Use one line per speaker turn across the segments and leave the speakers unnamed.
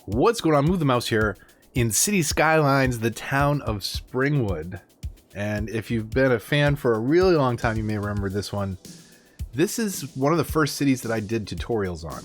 What's going on? Move the mouse here in City Skylines, the town of Springwood. And if you've been a fan for a really long time, you may remember this one. This is one of the first cities that I did tutorials on.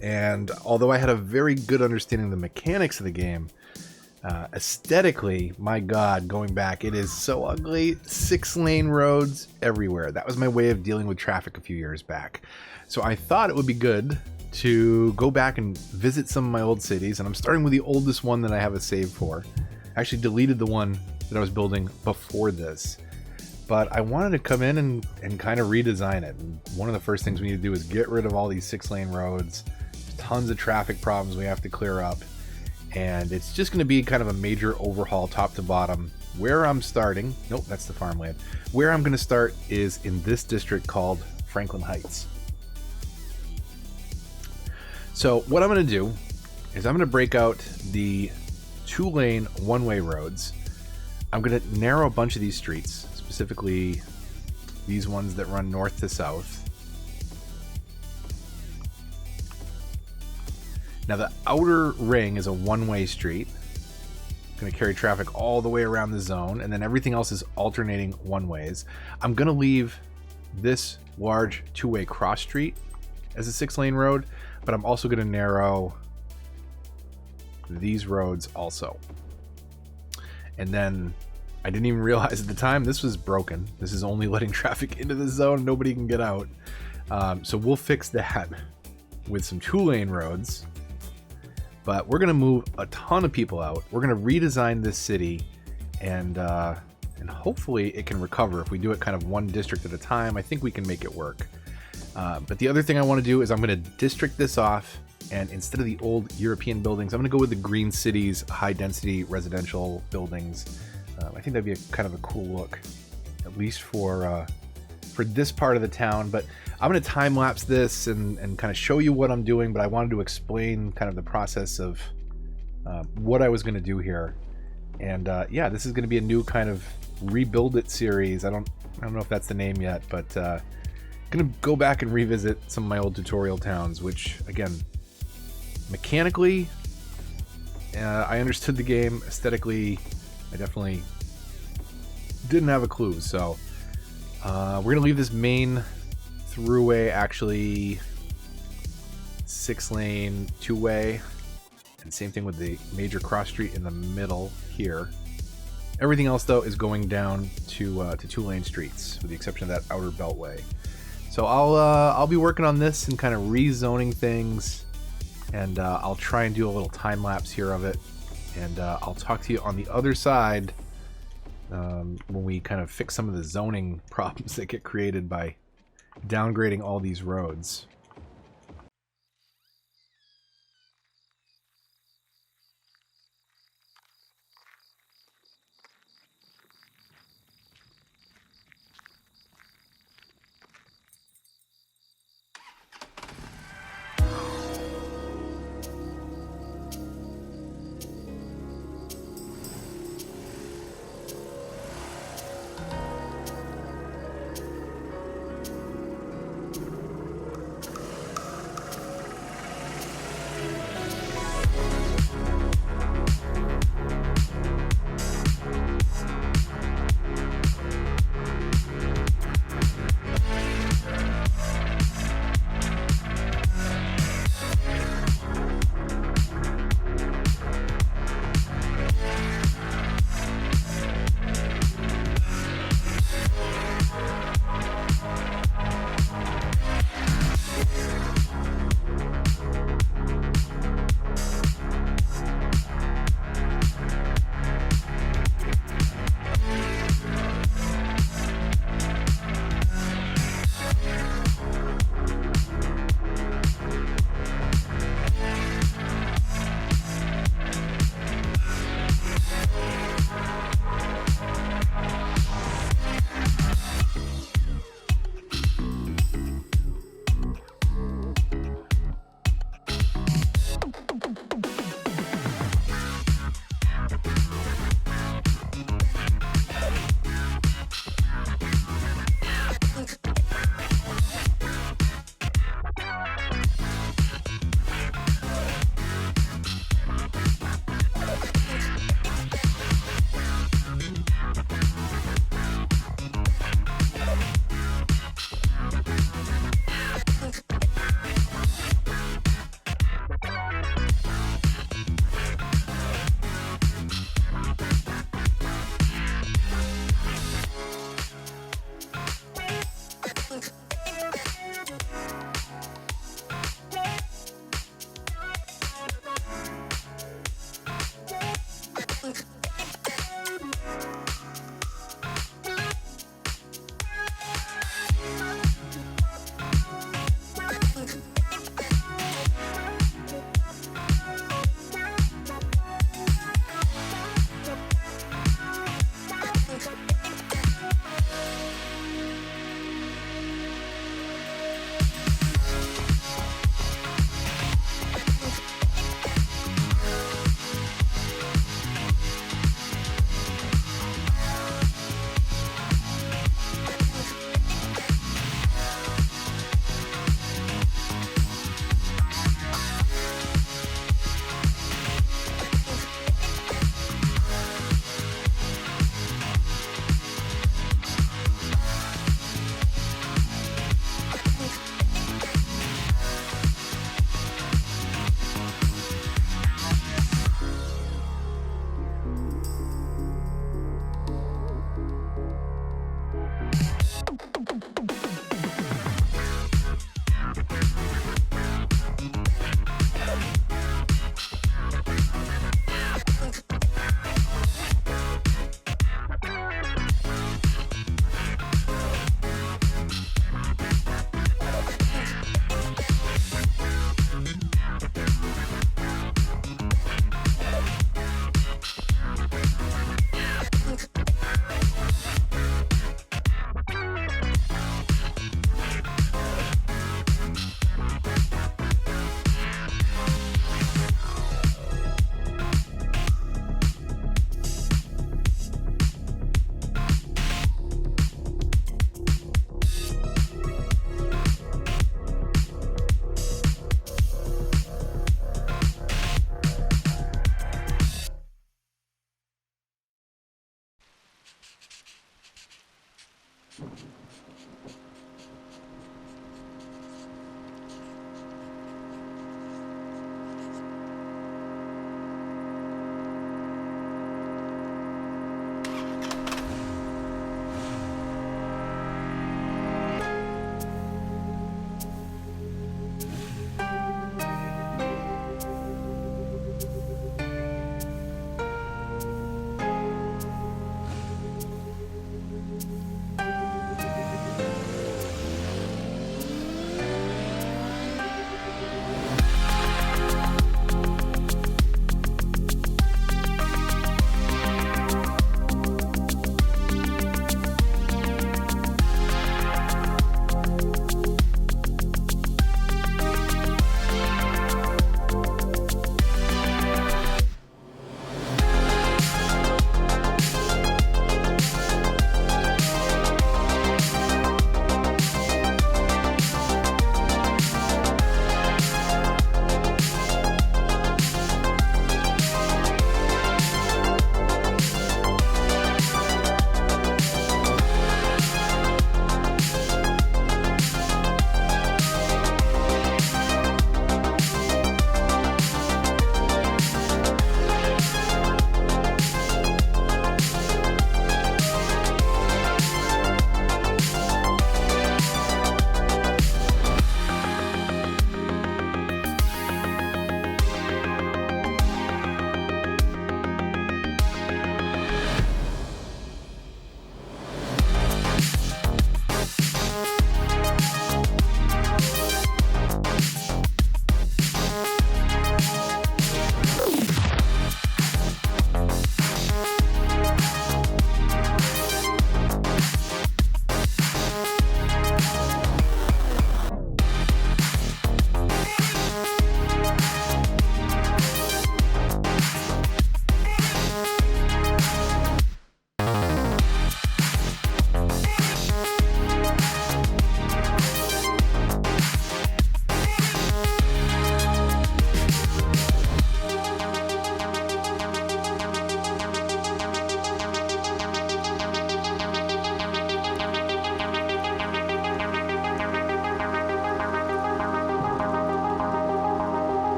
And although I had a very good understanding of the mechanics of the game, aesthetically, my God, going back, it is so ugly. 6-lane roads everywhere. That was my way of dealing with traffic a few years back. So I thought it would be good to go back and visit some of my old cities, and I'm starting with the oldest one that I have a save for. I actually deleted the one that I was building before this, but I wanted to come in and kind of redesign it. And one of the first things we need to do is get rid of all these 6-lane roads. There's tons of traffic problems we have to clear up, and it's just going to be kind of a major overhaul top to bottom. Where I'm starting, nope, that's the farmland. Where I'm going to start is in this district called Franklin Heights. So what I'm going to do is I'm going to break out the 2-lane one-way roads. I'm going to narrow a bunch of these streets, specifically these ones that run north to south. Now the outer ring is a one-way street. It's going to carry traffic all the way around the zone, and then everything else is alternating one-ways. I'm going to leave this large 2-way cross street as a 6-lane road, but I'm also going to narrow these roads also. And then I didn't even realize at the time this was broken. This is only letting traffic into the zone. Nobody can get out. So we'll fix that with some 2-lane roads. But we're going to move a ton of people out. We're going to redesign this city, and hopefully it can recover. If we do it kind of one district at a time, I think we can make it work. But the other thing I want to do is I'm going to district this off, and instead of the old European buildings, I'm going to go with the green cities, high-density residential buildings. I think that'd be kind of a cool look, at least for this part of the town. But I'm going to time-lapse this and kind of show you what I'm doing, but I wanted to explain kind of the process of what I was going to do here. And yeah, this is going to be a new kind of Rebuild It series. I don't know if that's the name yet, but gonna go back and revisit some of my old tutorial towns, which again, mechanically, I understood the game. Aesthetically, I definitely didn't have a clue. So we're gonna leave this main throughway actually 6-lane 2-way, and same thing with the major cross street in the middle here. Everything else though is going down to 2-lane streets, with the exception of that outer beltway. So I'll be working on this and kind of rezoning things, and I'll try and do a little time lapse here of it, and I'll talk to you on the other side when we kind of fix some of the zoning problems that get created by downgrading all these roads.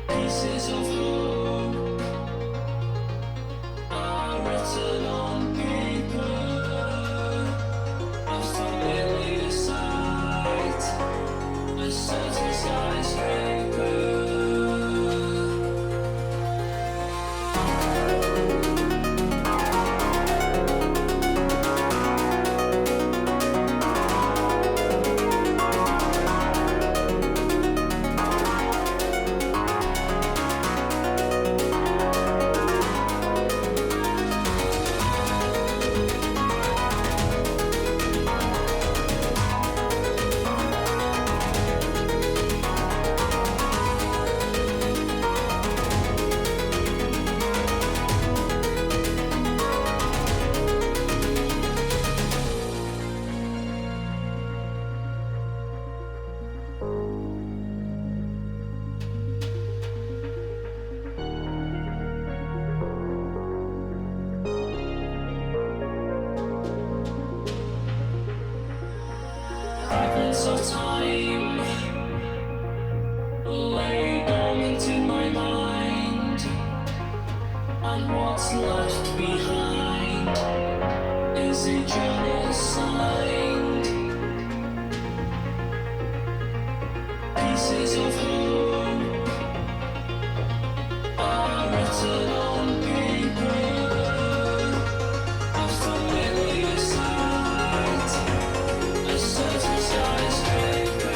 Pieces of hope are written on paper, a familiar sight, a certain skyscraper. Fragments of time lay dormant in my mind, and what's left behind is a journal signed. Pieces of hope are written on paper, a familiar sight, a certain skyscraper.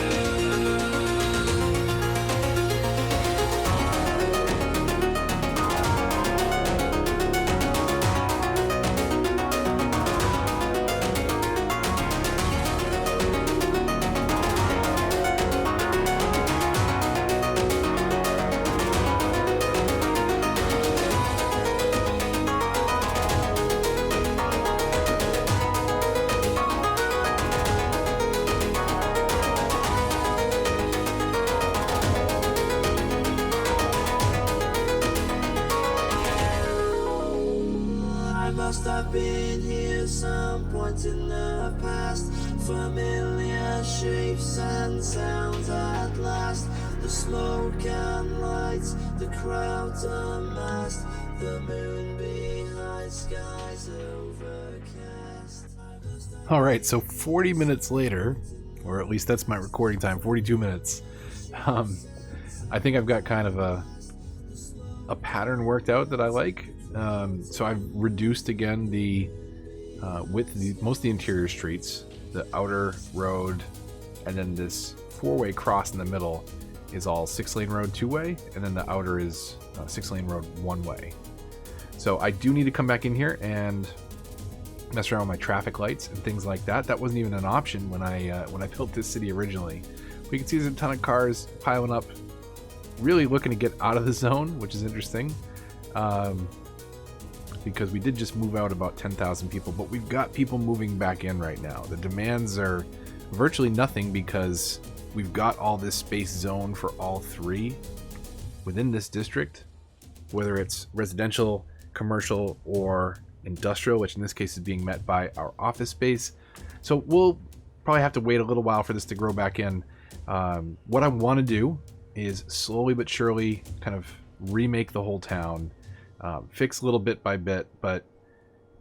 I must have been here some point in the past. Familiar shapes and sounds at last. The smoke and lights, the crowds amassed. The moon behind skies overcast.
All right, so 40 minutes later, or at least that's my recording time, 42 minutes. I think I've got kind of a pattern worked out that I like. So I've reduced again the width of most of the interior streets, the outer road, and then this four-way cross in the middle is all 6-lane road 2-way, and then the outer is 6-lane road 1-way. So I do need to come back in here and mess around with my traffic lights and things like that. That wasn't even an option when I built this city originally. But you can see there's a ton of cars piling up, really looking to get out of the zone, which is interesting. Because we did just move out about 10,000 people, but we've got people moving back in right now. The demands are virtually nothing because we've got all this space zoned for all three within this district, whether it's residential, commercial, or industrial, which in this case is being met by our office space. So we'll probably have to wait a little while for this to grow back in. What I want to do is slowly but surely kind of remake the whole town, fix little bit by bit, but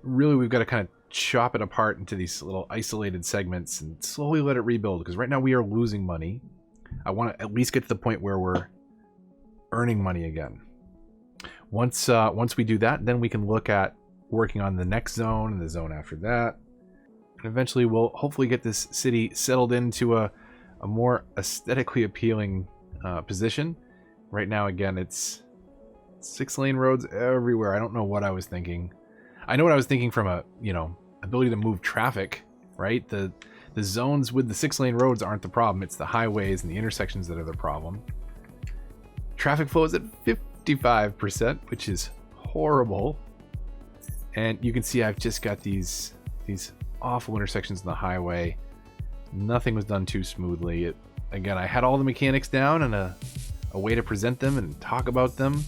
really we've got to kind of chop it apart into these little isolated segments and slowly let it rebuild, because right now we are losing money. I want to at least get to the point where we're earning money again. Once we do that, then we can look at working on the next zone and the zone after that, and eventually we'll hopefully get this city settled into a more aesthetically appealing position. Right now, again, it's 6-lane roads everywhere. I don't know what I was thinking. I know what I was thinking from a, ability to move traffic, right? The zones with the 6-lane roads aren't the problem. It's the highways and the intersections that are the problem. Traffic flow is at 55%, which is horrible. And you can see I've just got these awful intersections in the highway. Nothing was done too smoothly. Again, I had all the mechanics down and a way to present them and talk about them,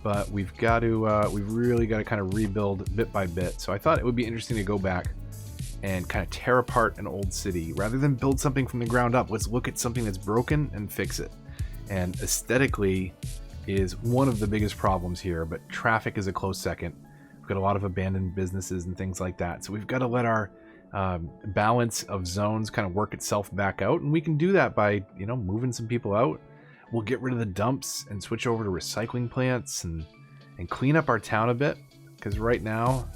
but we've really got to kind of rebuild bit by bit. So I thought it would be interesting to go back and kind of tear apart an old city rather than build something from the ground up. Let's look at something that's broken and fix it. And aesthetically, is one of the biggest problems here, but traffic is a close second. We've got a lot of abandoned businesses and things like that. So we've got to let our balance of zones kind of work itself back out. And we can do that by, moving some people out. We'll get rid of the dumps and switch over to recycling plants and clean up our town a bit, because right now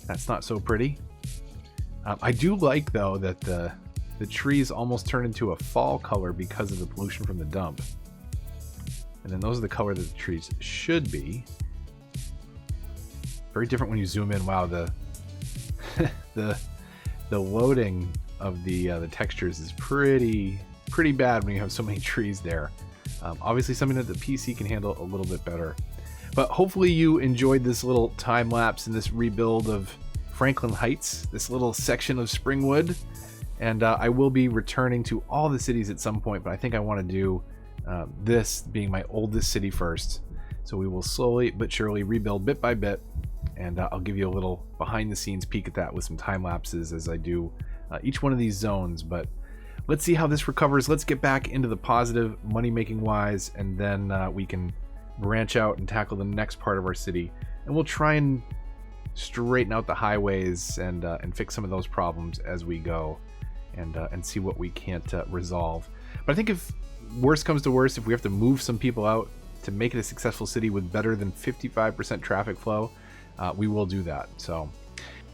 that's not so pretty. I do like, though, that the trees almost turn into a fall color because of the pollution from the dump. And then those are the color that the trees should be. Very different when you zoom in. Wow, the the loading of the textures is pretty bad when you have so many trees there. Obviously something that the PC can handle a little bit better. But hopefully you enjoyed this little time lapse and this rebuild of Franklin Heights, this little section of Springwood. And I will be returning to all the cities at some point, but I think I want to do this being my oldest city first. So we will slowly but surely rebuild bit by bit, and I'll give you a little behind the scenes peek at that with some time lapses as I do each one of these zones. But let's see how this recovers. Let's get back into the positive money making wise, and then we can branch out and tackle the next part of our city, and we'll try and straighten out the highways and fix some of those problems as we go, and see what we can't resolve. But I think if worst comes to worst, if we have to move some people out to make it a successful city with better than 55% traffic flow, we will do that. So,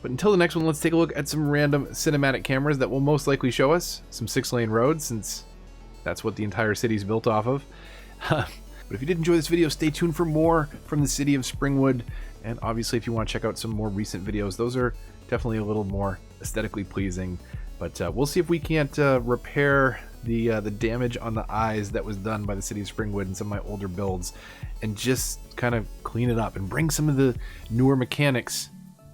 but until the next one, let's take a look at some random cinematic cameras that will most likely show us some 6-lane roads, since that's what the entire city is built off of. But if you did enjoy this video, stay tuned for more from the city of Springwood. And obviously, if you want to check out some more recent videos, those are definitely a little more aesthetically pleasing. But we'll see if we can't repair the damage on the eyes that was done by the city of Springwood and some of my older builds, and just kind of clean it up and bring some of the newer mechanics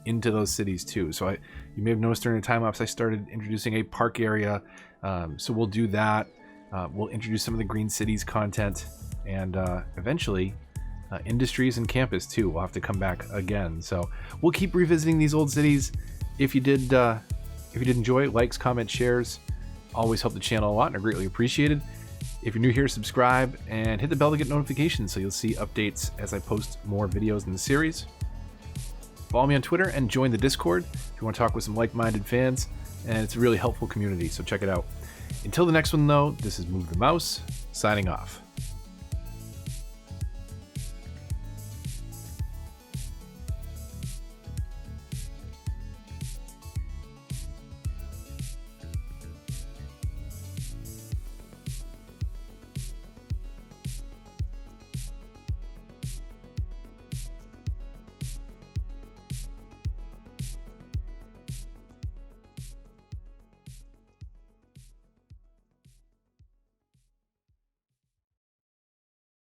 into those cities too. So you may have noticed during the time lapse I started introducing a park area, so we'll do that. We'll introduce some of the Green Cities content, and eventually industries and campus too. We'll have to come back again. So we'll keep revisiting these old cities. If you did enjoy, likes, comments, shares always help the channel a lot and are greatly appreciated. If you're new here, subscribe and hit the bell to get notifications so you'll see updates as I post more videos in the series. Follow me on Twitter and join the Discord if you want to talk with some like-minded fans, and it's a really helpful community, so check it out. Until the next one though, this is Move the Mouse, signing off.